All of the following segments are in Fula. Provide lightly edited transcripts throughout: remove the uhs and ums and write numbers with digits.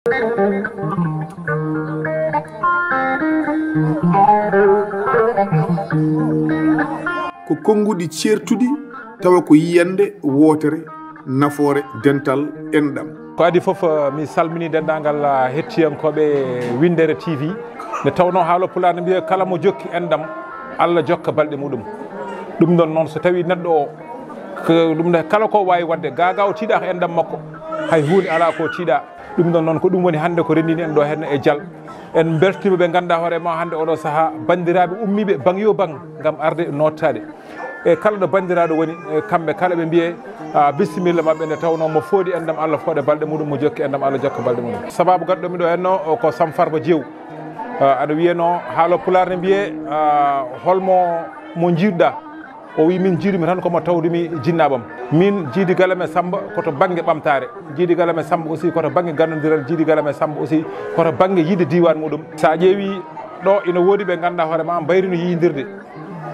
ko konngudi ceertuɗi tawa ko yiyande wootere nafoore dental enɗam ko adi fof mi salmini dendagal hettiyankoɓe Windere TV nde tawno haalo pulaar ne mbiya kala mo jokki enɗam Allah jokka balɗe muɗum ɗum ɗon noon so tawi neɗɗo o ɗum ne kala ko wawi wadde gaga o tiiɗa ko enɗam makko hay hunde ala ko tiiɗa ɗum ɗon noon ko ɗum woni hande ko rendini en ɗo hen e Dial en beltima ɓe ganduɗa hoorema hande oɗo saaha bandiraɓe ummiɓe bang yo bang gam arde nottade e kala ɗo bandiraɗo woni kamɓe kala ɓe mbiye bisimilla mabɓe nde tawno mo foodi enɗam Allah fooɗe balɗe muɗum mo jokki enɗam Allah jokka balɗe muɗum sababu gadɗomi ɗo henno ko Sam Farba Diew aɗa wiyeno haalo pulaar ne mbiye holmo mo jiiɗɗa o wi min jiiɗumi tan komo tawdumi jinnaɓam min jiidi galam e Samba koto banggue ɓamtare jiidi galam e Samba aussi koto banggue gandodiral jiidi galam e Samba aussi koto banggue yiide diwan muɗum sa ƴeewi ɗo ina woodi ɓe ganduɗa hoorema mbayrino yiidirde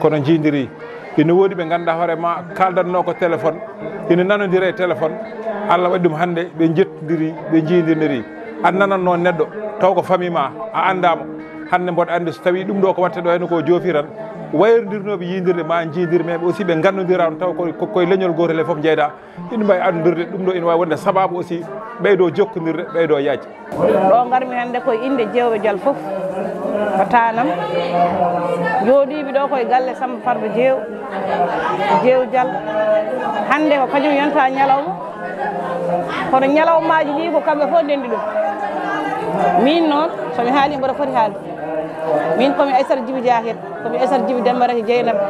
kono jiidiri ina woodi ɓe ganduɗa hoorema kaldanno ko téléphone ina nanodira e téléphone Allah waɗi ɗum hande ɓe jettodiri ɓe jiidirniri an nananno neɗɗo taw ko famille ma a andama hande mboɗo andi so tawi ɗum ɗo ko watte ɗo henno ko joofiran wayrodirnoɓe yiidirde ma jiidir mais aussi ɓe gandodira on taw koye leñol gotel e foof jeyɗa ina mbawi andodirde ɗum ɗo ina wawi wonde sababu aussi ɓeydo jokkodirde ɓeydo yaaji ɗo garmi hande koye inde Diewoɓe Dial foof ko tanam jooɗiɓe ɗo koye galle Samba Farba Diew Dial hande ko kañum yonta ñalawma kono ñalawmaji ɗi ko kamɓe fof ndendi ɗum min noon somi haali mboɗo foti haalde min komi Aissata Djiby Diaket komi Aissata Djiby Dembaraki Dieynaba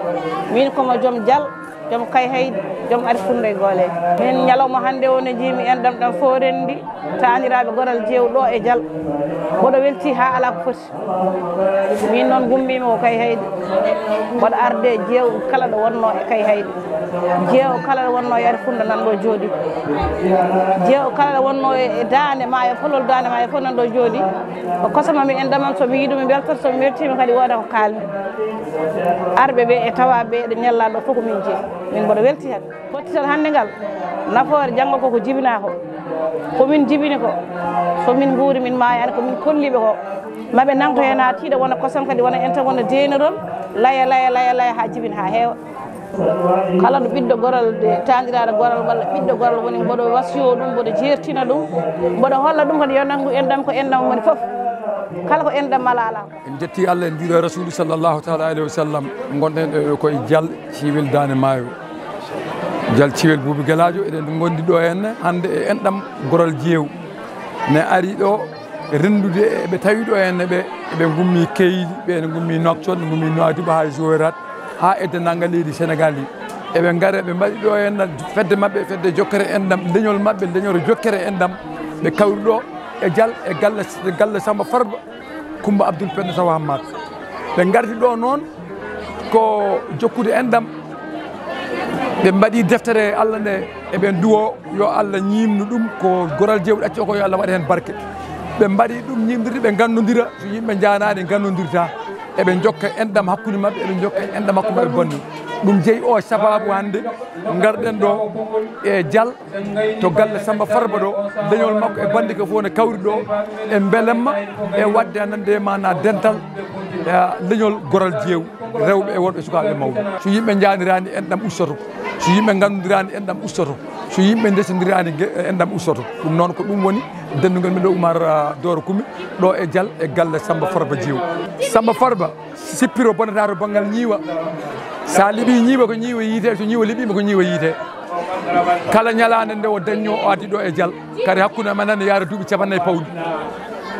min komo joom Dial joom Kay Hayde joom Ari Funde Goleje min ñalawma hande o ne jiimi enɗam ɗam fo rendi taniraɓe goral Diew ɗo e Dial mboɗo welti ha ala ko foti min noon gummima ko Kay Hayde mboɗo arde Diew kala ɗo wonno e Kay Hayde Diew kala ɗo wonno e Ari Funde nan ɗo jooɗi Diew kala ɗo wonno e dande ma e folol dande ma e fof nan ɗo jooɗi ko kosamami enɗamam somi yiiɗumi beltoto somi weltima kadi woda ko kalmi arɓe ɓe e tawaɓe ɗe ñallaɗo fof ko min jeeyi min mboɗo welti hen fottital hande ngal nafoore janggo koko jibina ko komin jibini ko somin guuri min mayani komin kolliɓe ko maɓe nangto hen ha tiiɗa wona kosam kadi wona enta wona denerol laya ha jibina ha heewa kala ɗo ɓiɗɗo goral taniraɗo goral walla ɓiɗɗo goral woni mboɗo wasiyo ɗum mboɗo jertina ɗum mboɗo holla ɗum kadi yo nanggu enɗam ko enɗam woni foof kala ko enɗam mala ala en jetti Allah en mbiɗo rasulu sallllahu taala alayhi wa sallam gonɗen ɗo koye Dial ciwel Dane Maayo Dial ciwel Boubou Gueladio eɗen gondi ɗo henne hande e enɗam goral Diew ne ari ɗo rendude ɓe tawi ɗo henne ɓe gummi Keydi ɓe gummi Nouakchott ɓe gummi Nouadhibou ha Jowerat ha e dendagal leydi Sénégal yi eɓe gaare ɓe mbaɗi ɗo henna fedde mabɓe fedde jokkere enɗam leñol mabɓe leñol jokkere enɗam ɓe kawri ɗo e Dial e galle Samba Farba Coumba Abdoul Penda Tawa Hammad ɓe garti ɗo noon ko jokkude enɗam ɓe mbaɗi deftere Allah nde eɓe duwo yo Allah ñimnu ɗum ko goral Diew ɗacci o ko yo Allah waɗa hen barke ɓe mbaɗi ɗum ñimdirde ɓe gandodira so yimɓe janani gandodirta eɓe jokka enɗam hakkude mabɓe eɓe jokka enɗam hakkude mabɓe bonne ɗum jeeyi o sababu hande garɗen ɗo e Dial to galle Samba Farba ɗo leñol makko e bandi ko fof ne kawri ɗo e beelemma e wadde anande mana dental leñol goral Diew rewɓe e wonɓe sukaɓe mawɓe so yimɓe janirani enɗam ustoto so yimɓe gandodirani enɗam ustoto so yimɓe desodirani enɗam ustoto ɗum noon ko ɗum woni dendugol min ɗo Oumar Doro Koumi ɗo e Dial e galle Samba Farba Diew Samba Farba sippiro bonnata to banggal ñiiwa sa liiɓi ñiiwa ko ñiiwa yiite so ñiiwa liiɓima ko ñiiwa yiite kala ñalande nde o dañño o addi ɗo e Dial kadi hakkude men nane yaara duuɓi capannayyi pawɗi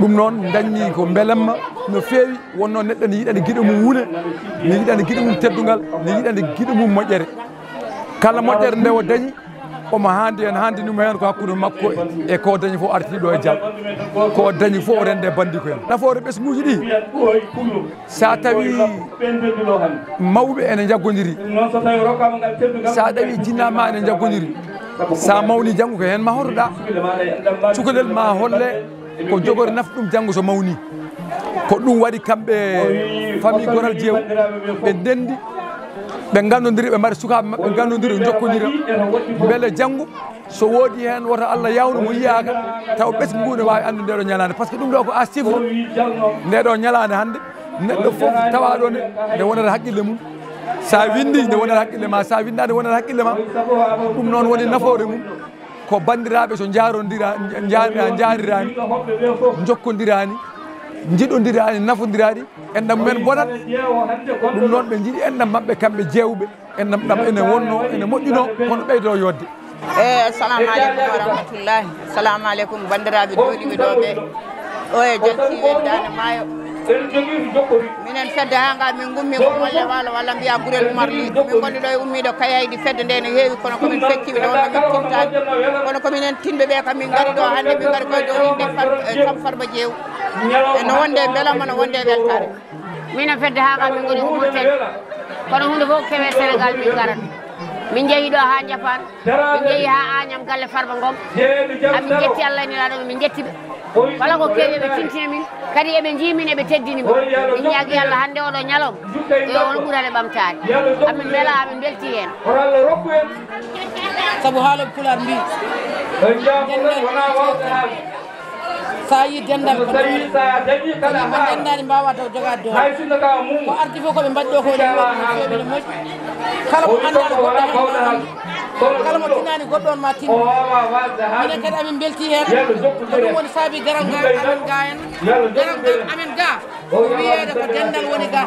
ɗum noon dañni ko beelemma no feewi wonno neɗɗo ne yiɗani guiɗo mum wuune ne yiɗani guiɗo mum teddugal ne yiɗani guiɗo mum moƴƴere kala moƴƴere nde o dañi omo handi en handinimo hen ko hakkude makko e ko dañi fof arti ɗo e Dial ko dañi fof o rende bandi ko hen nafoore ɓesmuji ɗi sa tawi mawɓe ene jaggodiri sa ɗawi jinnama ene jaggodiri sa mawni janggo ko hen ma hotoɗa cukalel ma holle ko jogori naf ɗum janggo so mawni ko ɗum waɗi kamɓe famille goral Diew ɓe ndendi ɓe gandodiri ɓe mbaɗa sukaɓe mabɓe gandodiri jokkodira beele janggo so woodi hen woto Allah yawnu mo yiyaka taw ɓesgu ngu ne wawi andu ndeɗo ñalande par ce que ɗum ɗo ko a sifre ndeɗo ñalande hande neɗɗo foof tawa ɗo nde wonata haqqille mum sa windi nde wonata haqqille ma sa windade wonata haqqille ma ɗum noon woni nafoore mum ko bandiraɓe so jaarirani jokkodirani jiɗodirani nafodirani endam mumen bonat ɗum noon ɓe jiiɗi endam mabɓe kamɓe jewɓe endam ɗam ene wonno ene moƴƴuno kono ɓeydo yodde assalamu aleykum wa rahmatullahi assalamu aleykum bandiraɓe jooɗiɓe ɗo ɓe o e jalti weddane maayo minen fedde ha nga min gummi ko walle walo walla mbiya ɓurel Oumar Ly min gonɗi ɗo e ummiɗo kayayɗi fedde nde ne heewi kono komin fecciɓe nde wonno min tintani kono kominen tinɓe ɓe kam min gaari ɗo hannde min gaari koye dow inde Sam Farba Jeew eno wonde belama no wonde weltare minen fedde ha nga min goni humurten kono hunde fof kewe Sénégal min garat min jeeyi ɗo ha Japan min jeeyi ha Agnam galle Farba Ngom amin jetti Allah e nelaɗo min jettiɓe kala ko kewi ɓe tintina min kadi eɓe jimin eɓe teddini min min ñaagui Allah hande oɗo ñalom yo on ɓurane ɓamtare amin beela amin belti hen saabu haaloɓe pular mbi sa yi dendal ko dendani mbawa taw jogade do ko ardi fof koɓe mbaɗɗo ko ne moƴƴi kala ko andano goɗɗo hen kala mo tinani goɗɗo on ma tin minen kadi amin belti hen ko ɗum woni saabi garal ga amen ga en garal ga amen ga ko wiyede ko dendal woni ga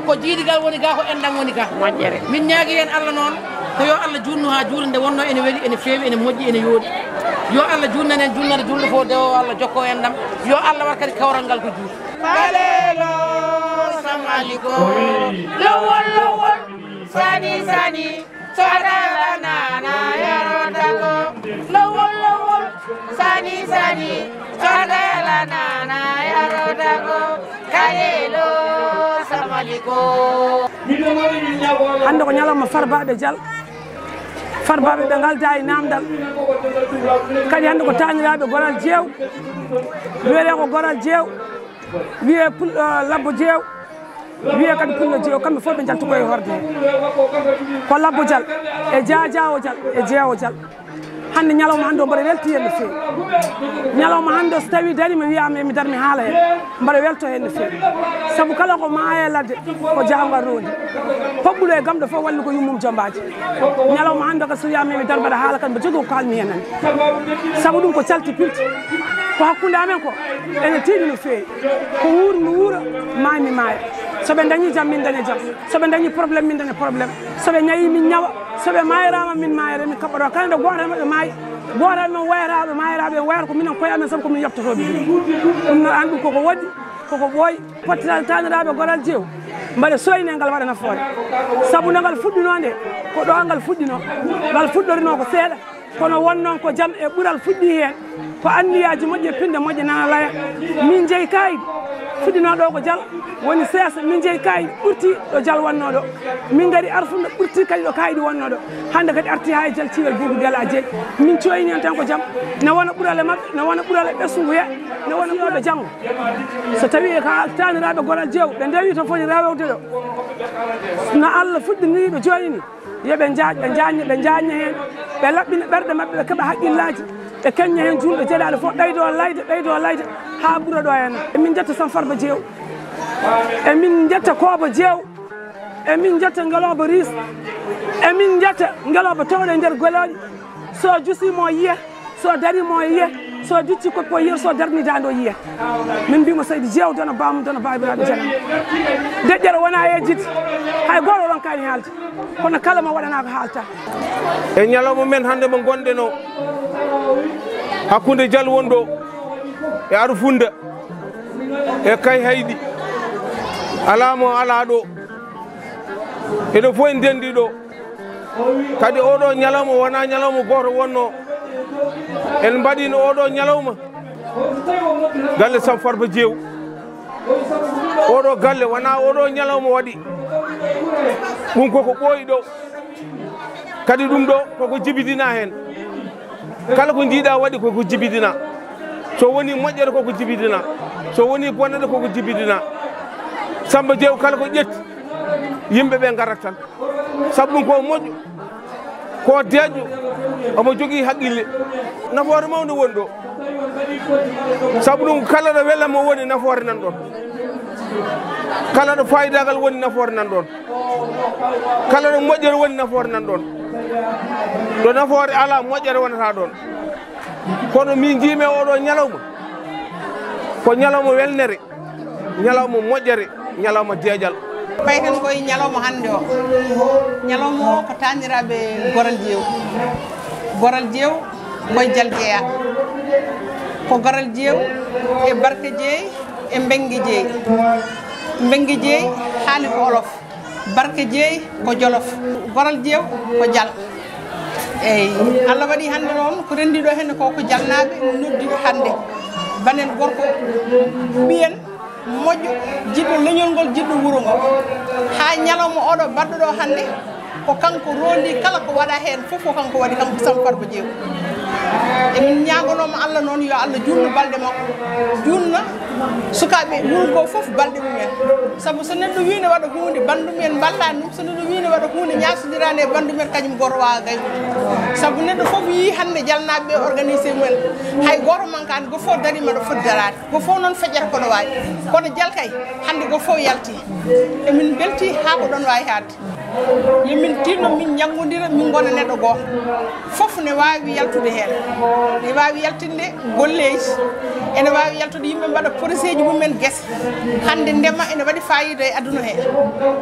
ko jiidigal woni ga ko endam woni ga moƴƴere min ñaagui hen Allah noon ko yo Allah junnu ha juurde nde wonno ene weeli ene feewi ene moƴƴi ene yooɗi yo Allah junnan en junnade julɗo fof dewo Allah jokko en ɗam yo Allah wat kadi kawral ngal ko juuɗe balelo samaliko lowol lowol sani sani sadala nana yarotago lowol lowol sani sani sadala nana yarotago kayelo samaliko hande ko ñalawma farbaɓe dial farbaɓe ɓe galda e namdal kadi hande ko taniraɓe goral jeew wiyete ko goral jeew wiye labbo jeew wiye kadi pullo jeew kamɓe fof ɓe jaltu koye horde ko labbo dial e jajawo dial e jeewo dial hande ñalawma hande o mbaɗa welti hen no fewi ñalawma hande so tawi darima wiyama emi dar mi haala hen mbaɗa welto hen no fewi saabu kala ko maaya ladde ko jawgal rondi pobɓuɗo e gamɗo fof walli ko yummum jombaji ñalawma hande ka so wiyama emi dar mbaɗa haala kadi mba jogui ko kalmi hen hande saabu ɗum ko calti pilti ko hakkude amen ko ene tiiɗi no fewi ko wuuri mi wuura mayi mi maaya soɓe dañi jaam min daña jaam soɓe dañi probléme min daña probléme soɓe ñayi min ñawa soɓe mayirama min mayere min kaɓɓaɗo kala nde goto e maɓɓe maayi goto e men wayraɓe mayiraɓe wayata ko minen koye amen saabu komin yeftotoɓe ɗum noon an ɗum koko woɗɗi koko ɓooyi pottital taniraɓe goral jeew mbaɗa soyne ngal waɗa nafoore saabu nde ngal fuɗɗino nde ko ɗo ngal fuɗɗino ngal fuɗɗorino ko seeɗa kono won noon ko jaam e ɓuural fuɗɗi hen ko anniyaji moƴƴi e pinde moƴƴe nana laya min jeeyi kayidi fuɗɗino ɗo ko dial woni seesa min jeeyi kayidi ɓurti ɗo dial wonno ɗo min gari arfunde ɓurti kadi ɗo kayidi wonno ɗo hande kadi arti ha e dial ciwel Boubou Guéla jeeyi min coyni hen tan ko jaam ne wona ɓuurale mabɓe ne wona ɓuurale ɓesgu he ne wona ɓuurɗo janggo so tawi ka taniraɓe goral jeew ɓe ndewi to foti rewde ɗo no Allah fuɗɗiniɓe joni ni yoɓe jaaj ɓe jaña hen ɓe laɓɓina ɓerɗe mabɓe ɓe keeɓa haqqillaji ɓe keñña hen julɓe jeeɗaɗe fof ɓeydo layde ha ɓuura ɗo henna emin jetta Sam Farba Jeew emin jetta Kooba Jeew emin jetta Ngeloba Riis emin jetta Ngeloba towɗo e nder goleɗe so jusimo yiiya so darimo yiiya so ducci koppo yiiya so darnidade o yiiya min mbimo Seydi Jeew dono bamum dono babiraɓe janam deƴƴere wona yejjide hay goto ronkani haalde kono kala mo waɗana ko haalta e ñalawma men hande mo gonɗen o hakkude dial wonɗo e Arfunda e kay hayɗi ala mo ala ɗo eɗo fof en dendi ɗo kadi oɗo ñalawma wona ñalawma goto wonno en mbaɗino oɗo ñalawma galle Sam Farba Jeew oɗo galle wona oɗo ñalawma waɗi ɗum koko ɓooyi ɗo kadi ɗum ɗo koko jibidina hen kala ko jiiɗa waɗi koko jibidina so woni moƴƴere koko jibidina so woni bonnede koko jibidina Samba Jeew kala ko ƴetti yimɓe ɓe garat tan sabu ko moƴƴo ko deeƴƴo omo jogii haqqille nafoore mawde woni ɗo sabu ɗum kala ɗo welamo woni nafoore nan ɗon kala ɗo fayidagal woni nafoore nan ɗon kala ɗo moƴƴere woni nafoore nan ɗon ɗo nafoore ala moƴƴere wonata ɗon kono min jiimi oɗo ñalawma ko ñalawma welnere ñalawma moƴƴere ñalawma deeƴal ɓayten koye ñalawma hannde o ñalawma o ko taniraɓe goral jeew koye jal jeeya ko goral jeew e barke jeey e bengue jeey haali ko olof barke jeey ko jolof goral jeew ko jal eyyi Allah waɗi hannde noon ko rendiɗo henne ko jalnaɓe noddi hannde banen gorko ɓiyen moƴƴo jiɗɗo leñol ngol jiɗɗo wuuro ngo ha ñalawma oɗo badɗo ɗo hannde ko kanko rondi kala ko waɗa hen fof ko kanko waɗi kanko Samba Farba Jeew emin ñagonoma Allah noon yo Allah junno balɗe makko junna sukaɓe wuuro ngo fof balɗe mumen saabu so neɗɗo wino waɗa hunde bandumen ballani ɗum so neɗɗo wino waɗa hunde ñasodirani e bandumen kañum goto wawa gaynude saabu neɗɗo fof yi hande jalnaɓeɓe organisé mumen hay goto mankani go fof darima ɗo foti darade go fof noon feƴƴata koɗo wawi kono jal kay hande go fof yalti emin belti ha ko ɗon wawi hadde yomin tinno min janggodira min gona neɗɗo goto fof ne wawi yaltude hen ne wawi yaltinde golleji ene wawi yaltude yimɓe mbaɗa police ji mumen guese hande ndema ene waɗi fayida e aduna he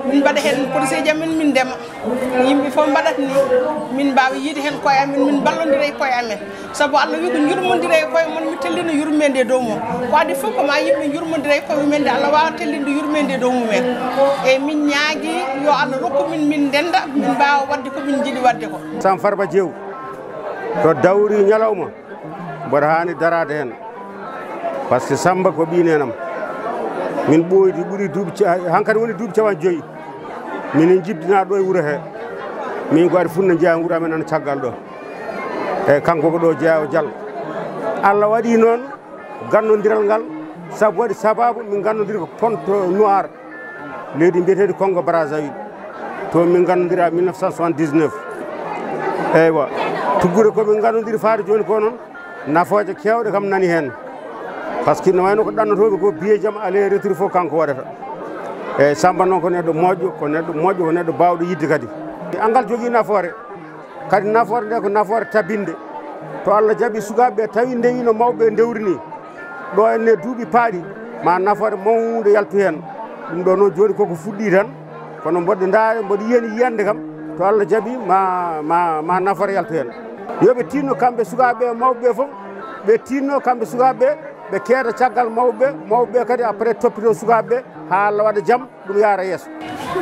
min mbaɗa hen police ji amen min ndema yimɓe fof mbaɗata ni min mbawi yiide hen koye amen min ballodira e koye amen saabu Allah wi ko jurmodira e koye mon mi tellino yurmede e dow mum ko adi fof koma yimɓe jurmodira e koye mumen de Allah wawa tellinde yurmede e dow mumen e min ñaagui yo Allah rokku min denda min mbawa wadde ko min jiiɗi wadde ko Samba Farba Jeew to dawri ñalawma mboɗo hani darade hen par ce que Samba ko ɓinenam min ɓoydi ɓuuri duuɓi hankkadi woni duuɓi capan joyyi minen jibdina ɗo e wuuro he min ko adi funna jeeya wuuro amen ana caggal ɗo eyyi kanko ko ɗo jeeya o Dial Allah waɗi noon gannodiral ngal saabu waɗi sababu min gannodiri ko Ponto Noir leydi mbiyetedi Congo Brazzaville to min gannodira 1979 eywa tuggure komin gannodiri faade joni ko noon nafooje kewɗe kam nani hen par ce que no wayno ko ɗannotoɓe ko biye jaam aller retour fof kanko waɗata eyyi Samba noon ko neɗɗo moƴƴo ko neɗɗo bawɗo yidde kadi angal jogui nafoore kadi nafoore nde ko nafoore tabinde to Allah jaaɓi sukaɓeɓe tawi ndewino mawɓe dewrini ɗo enne duuɓi paaɗi ma nafoore mawde yaltu hen ɗum ɗo noon joni koko fuɗɗi tan kono mboɗo daare mboɗo yiyani yiyande kam to Allah jaaɓi ma nafoore yaltu hen yoɓe tinno kamɓe sukaɓeɓe mawɓeɓe foof ɓe tinno kamɓe sukaɓeɓe ɓe keeda caggal mawɓeɓe kadi après toppito sukaɓeɓe ha Allah waɗa jaam ɗum yaara yeeso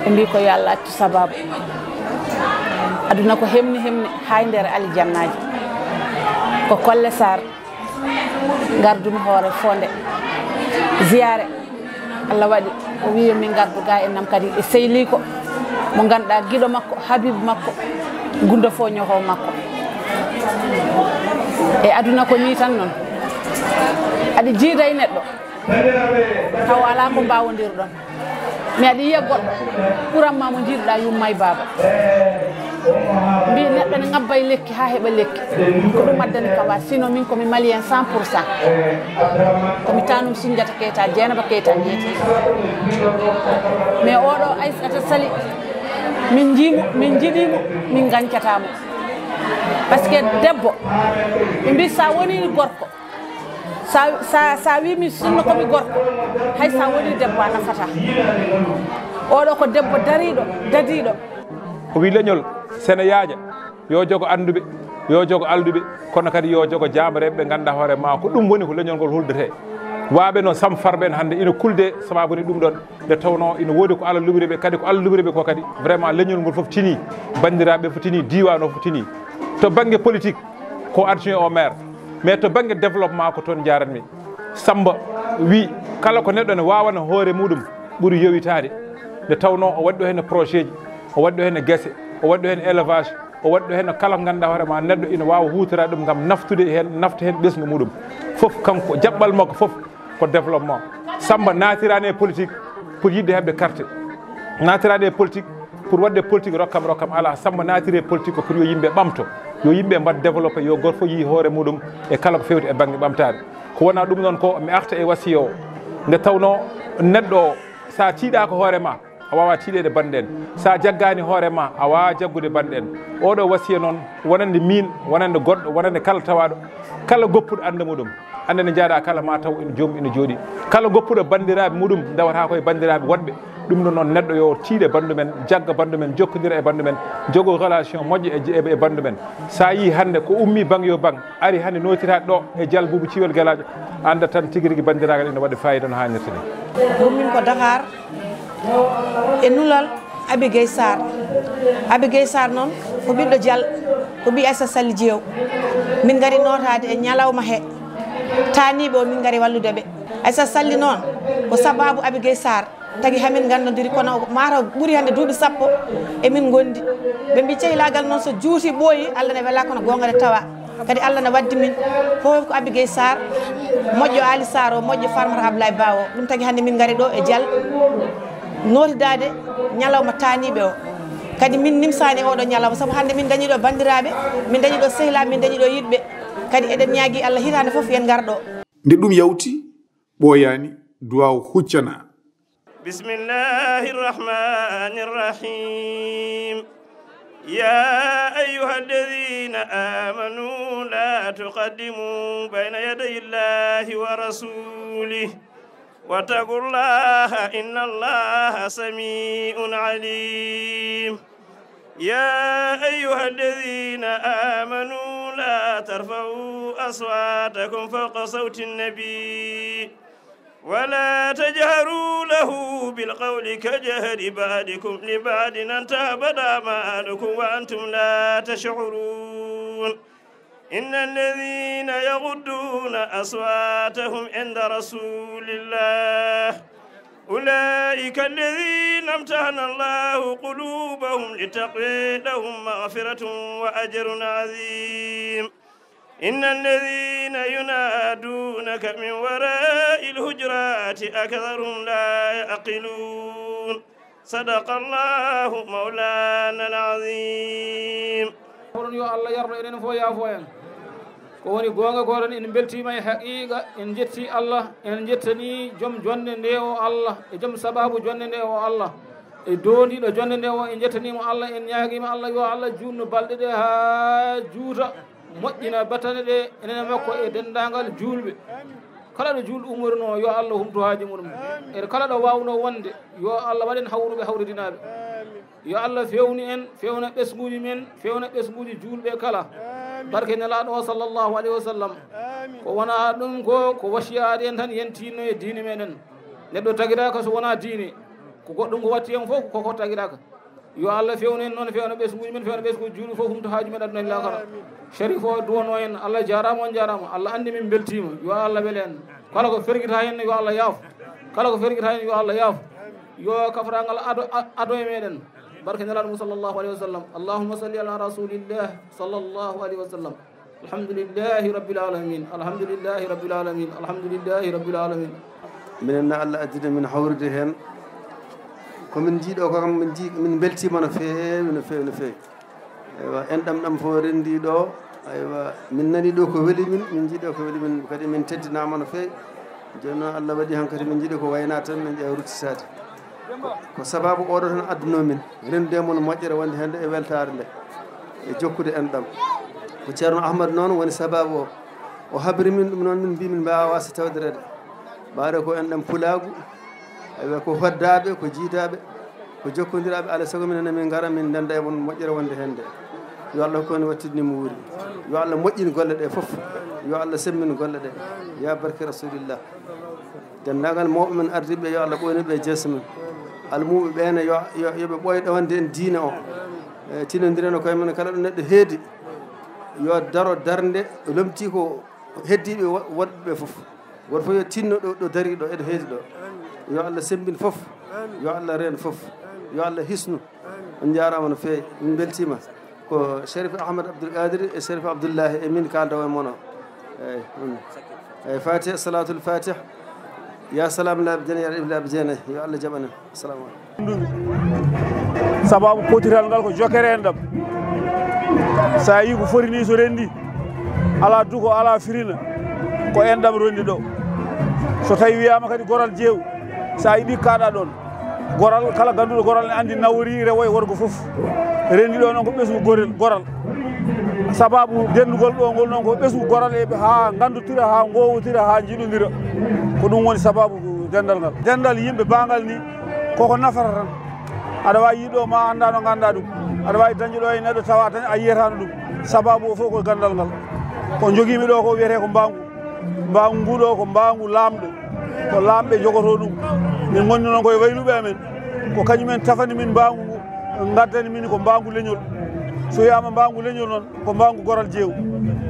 ɓe mbi ko yo Allah accu sababu aduna ko hemni ha e nder aljannaji ko Kolle Sarr gardumi hoore fonde ziyare Allah waɗi o wi min gardu ga en nam kadi e sehli ko mo ganduɗa guiɗo makko habibu makko gundo fo ñoho makko e aduna ko ni tan noon aɗa jiida e neɗɗo taw ala ko mbawodirɗon mais aɗa yiya goɗɗo ɓuranma mo jiiɗoɗa yumma e baba mbi neɗɗo ne ngabba e lekki ha heeɓa lekki ko ɗum addani kawa sinon min komi malien 100% komi tanum Sundiata Keita Dieynaba Keita jeeti mais oɗo Aissata Sali min jiimo min jiɗimo min gancatamo par ce que debbo ɓe mbi sa woni gorko sa wimi sinno komi gorko hay sa woni debbo a nafata oɗo ko debbo dariɗo dadiɗo o wi leñol sene yaaja yo jogo anduɓe yo jogo alduɓe kono kadi yo jogo jamareɓe ɓe ganduɗa hoore ma ko ɗum woni ko leñol ngol huldete waɓe noon Samba Farba en hannde ina kulde sababu ni ɗum ɗon nde tawno ina woodi ko Allah lumiriɓe kadi ko Allah lumiriɓe ko kadi vraiment leñol ngol foof tini bandiraɓe fof tini diwan o fof tini to banggue politique ko adjoint au maire mais to banggue développement ko toon jaratmi Samba wi kala ko neɗɗo ne wawana hoore muɗum ɓuuri yowitade nde tawno o waɗɗo hen projet ji o waɗɗo hen guesse o waɗɗo hen élevage o waɗɗo hen kala ko ganduɗa hoorema neɗɗo ina wawa hutorade ɗum gam naftude hen nafta hen ɓesgu muɗum foof kanko jaɓɓal makko foof ko développement Samba natirani e politique pour yidde hebde carte natirani e politique pour wadde politique rokkam ala Samba natire politique ko pour yo yimɓe ɓamto yo yimɓe mbad développé yo goto fof yi hoore muɗum e kala ko fewti e banggue ɓamtade ko wona ɗum noon ko mi arta e wasiya o nde tawno neɗɗo o sa tiiɗa ko hoorema a wawa tiiɗede bande en sa jaggani hoorema a wawa jaggude bande en oɗo wasiya noon wonande min wonande goɗɗo wonande kala tawaɗo kala goppuɗo ande muɗum ande ne jaaɗa kala ma taw ene joomum ene jooɗi kala goppuɗo bandiraɓe muɗum dawata koye bandiraɓe woɗɓe ɗum ɗo noon neɗɗo yo tiiɗe bandu men jagga bandu men jokkodira e bandu men jogo relation moƴƴo e bandu men sa yi hande ko ummi bang yo bang ari hande notiraɗe ɗo e Dial Boubou Thiwel Gueladio anda tan tigui rigui bandiragal ene waɗa fayida no hannirta ni min ko Dakar e nulal Abigay Sarr noon ko ɓiɗɗo Dial ko ɓi Aissa Sall Diew min gari notade e ñalawma he taniɓe o min gari walludeɓe Aissa Sall noon ko sababu Abigay Sarr tagi hamin gandodiri kono mata ɓuuri hande duuɓi 10 emin gondi ɓe mbi cehilagal noon so juuti ɓooyi Allah ne wela kono gonga nde tawa kadi Allah ne waddi min fof ko Abigay Sarr moƴƴo Ali Sarr o moƴƴo Farmata Abdoulaye Ba o ɗum tagi hande min gari ɗo e Dial notidade ñalawma taniɓe o kadi min nimsani e oɗo ñalawma saabu hande min dañiɗo bandiraɓe min dañiɗo sehilaɓe min dañiɗo yiɗɓe kadi eɗen ñaagui Allah hitande foof yen garɗo nde ɗum yawti ɓooyani duwaw huccana bismillahi rrahmani rrahim يا أيها الذين آمنوا لا تقدموا بين يدي الله ورسوله واتقوا الله إن الله سميع عليم يا أيها الذين آمنوا لا ترفعوا أصواتكم فوق صوت النبي ولا تجهروا له بالقول كجهر بعضكم لبعض أن تهبط أعمالكم وأنتم لا تشعرون إن الذين يغضون أصواتهم عند رسول الله أولئك الذين امتحن الله قلوبهم للتقوى لهم مغفرة وأجر عظيم إن الذين ينادونك من وراء الهجرات أكثرهم لا يعقلون صدق الله مولانا العظيم yo Allah yarno enen fo yaafo en ko woni gonga ko tan en beltima e haqiqa en jetti Allah en jettani joom jonde nde o Allah e joom sababu jonde nde o Allah e doniɗo jonde nde o en jettanimo Allah en ñaaguima Allah yo Allah junno balɗe ɗe ha juuta moƴƴina batane ɗe enen makko e dendagal julɓe kala ɗo julɗo umorno yo Allah humto haaji muɗum e kala ɗo wawno wonde yo Allah waɗen hawruɓe hawridinaɓe yo Allah fewni en fewna ɓesguji men fewna ɓesguji julɓe kala barke nelaɗo o sallllahu alayhi wa sallam ko wona ɗum ko wasiyade en tan yentinno e diine meɗen neɗɗo taguiraka so wona diine ko goɗɗum ko watti en fof koko taguiraka yo Allah fewni en noon fewna ɓesguji men fewna ɓesguji julɓe fof humto haaju men aduna lakara sharif o duwono en Allah jarama on jarama Allah andi min beltima yo Allah weele en kala ko ferguita hen yo Allah yaafo kala ko ferguita hen yo Allah yaafo yo kafragal ado e meɗen barke nelaɗo sallllahu alayhi wa sallam allahumma salli ala rasulillah sallllahu alayhi wa sallam alhamdulillahi rabbil alamin alhamdulillahi rabbil alamin alhamdulillahi rabbil alamin minenna Allah addina min hawrude hen komin jiiɗo ko kam min beltima no feewi no feewi no feewi eywa enɗam ɗam fo rendi ɗo aywa min nani ɗo ko weeli min jiiɗo ko weeli min kadi min teddinama no feewi joni noon Allah waɗi hankkadi min jiiɗi ko wayna tan min ƴeewa ruttitade ko sababu oɗo tan adduno min rendemo no moƴƴere wonde hende e weltare nde e jokkude enɗam ko ceerno Ahmad noon woni sababu o o habri min ɗum noon min mbi min mbawa wasa tawdirede ɓaade ko enɗam pulagu aywa ko hoddaɓe ko jiidaɓe ko jokkodiraɓe alay saago minen min gara min denda e mon moƴƴere wonde hende yo Allah hokkoni wattidnimo wuuri yo Allah moƴƴin golle ɗe foof yo Allah semmin golle ɗe ya barke rasulillah dendagal mawɓe men ardiɓe yo Allah ɓoyniɓe jeesa men almuɓe ɓene yoɓe ɓooya ɗowande en diina o tinnodireno koye men kala ɗo neɗɗo heedi yo daro darde lomti ko heddiɓe woɗɓeɓe foof woto fof yo tinno ɗo dari ɗo eɗo heedi ɗo yo Allah sembin foof yo Allah reen foof yo Allah hisnu on jarama no feewi min beltima ko Cherif Ahmad Abdoul Qadir e Cherif Abdoullahi e min kaldawo e mono eyyi fatiha salatul fatih ya salam laabi jene ya laabi jene yo Allah jaɓanen assalamu aleykum sababu potiral ngal ko jokere en ɗam sa yi ko foti ni so rendi ala duko ala firina ko en ɗam rondi ɗo so tawi wiyama kadi goral jeew sa yiɗi kaɗa ɗon goral kala ganduɗo goral ne andi nawori rewo e worgo foof rendi ɗo noon ko ɓesgu goral sababu dendugol ɗo ngol noon ko ɓesgu goral eɓe ha gandutira ha gowotira ha jiɗodira ko ɗum woni sababu dendal ngal dendal yimɓe bangal ni koko nafata tan aɗa wawi yiiɗo ma anda no ganda ɗum aɗa wawi dañƴo ɗo e neɗɗo tawa tan a yiyatano ɗum sababu o fof ko gandal ngal ko joguimi ɗo ko wiyete ko mbangu nguɗo ko mbangu lamɗo ko lamɓe jogoto ɗum min gonni noon koye wayluɓe amen ko kañumen tafani min mbangu ngu gaddani min ko mbangu leñol so wiyama mbangu leñol noon ko mbangu goral jeew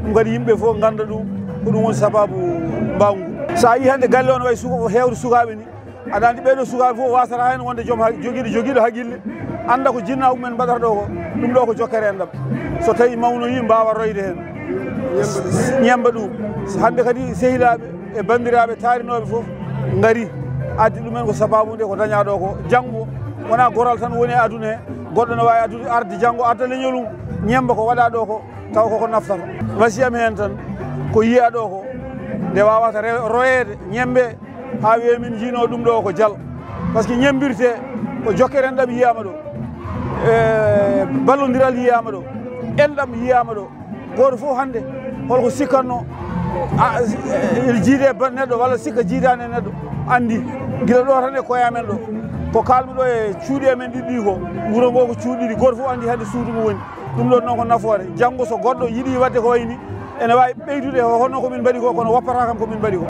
ɗum kadi yimɓe fof ganda ɗum ko ɗum woni sababu mbangu sa yi hande galle on way hewde sukaɓe ni aɗa andi ɓeɗo sukaɓe fof wasata hen wonde joom joguiɗo haqqille anda ko jinnaɓe mumen mbaɗata ɗo ko ɗum ɗo ko jokkere en ɗam so tawi mawnoyi mbawa royde hen ñemba ɗum hande kadi sehilaɓe e bandiraɓe tarinoɓe fof gaari addi ɗumen ko sababu nde ko dañaɗo ko janggo wona goral tan woni e aduna he goɗɗo ne wawi addude arde janggo adda leñolum ñemba ko waɗa ɗo ko taw koko naftata wasiyam hen tan ko yiya ɗo ko nde wawata royede ñembe ha wiye min jiino ɗum ɗo ko dial par ce que ñembirte ko jokkere en ɗam yiyama ɗo ballodiral yiyama ɗo enɗam yiyama ɗo goto fof hande holko sikkanno jiide neɗɗo walla sikka jiidani e neɗɗo andi guila ɗo tan e koyamen ɗo ko kalmi ɗo e cuuɗi amen ɗiɗɗi ko wuuro ngo ko cuuɗiɗi goto fof andi hande suudu mo woni ɗum ɗon noon ko nafoore janggo so goɗɗo yiiɗi wadde ko wayni ene wawi ɓeydude honno komin mbaɗi ko kono woppata kam komin mbaɗi ko